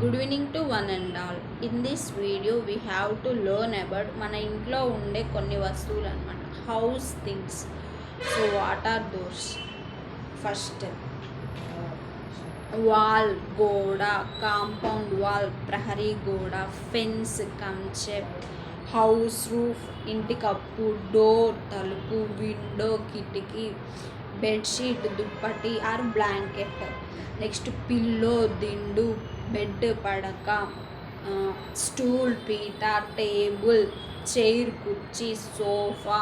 Good evening to one and all. In this video we have to learn about మన ఇంట్లో ఉండే కొన్ని వస్తువులు అన్నమాట, house things. So what are those? First, wall, గోడ, compound wall, ప్రహరీ గోడ, ఫెన్స్, కంచె, హౌస్ రూఫ్, ఇంటి కప్పు, డోర్, తలుపు, విండో, కిటికీ, బెడ్షీట్, దుప్పటి ఆర్ బ్లాంకెట్. నెక్స్ట్ పిల్లో, దిండు, బెడ్, పడక, స్టూల్, పీట, టేబుల్, చైర్, కుర్చీ, సోఫా.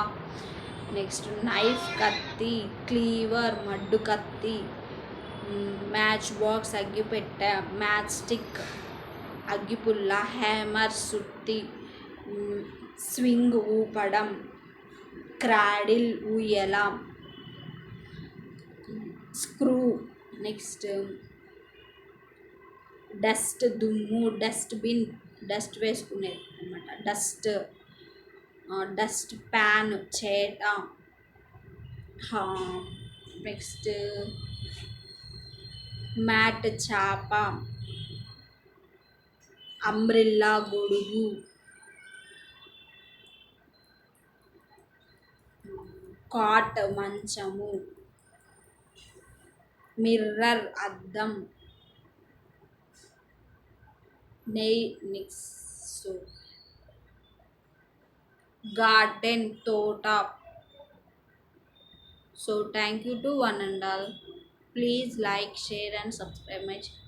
నెక్స్ట్ నైఫ్, కత్తి, క్లీవర్, మడ్డు కత్తి, మ్యాచ్ బాక్స్, అగ్గిపెట్టె, మ్యాచ్ స్టిక్, అగ్గిపుల్ల, హ్యామర్, సుత్తి, స్వింగ్, ఊపడం, క్రాడిల్, ఊయల, స్క్రూ. నెక్స్ట్ డస్ట్, దుమ్ము, డస్ట్ బిన్, డస్ట్ వేసుకునేది అనమాట, డస్ట్ ప్యాన్, చేట. నెక్స్ట్ మ్యాట్, చాప, అంబ్రిల్లా, గొడుగు, కాట్, మంచము, మిర్రర్, అద్దం, నెక్స్ట్ గార్డెన్, తోట. So thank you to one and all. Please like, share and subscribe my channel.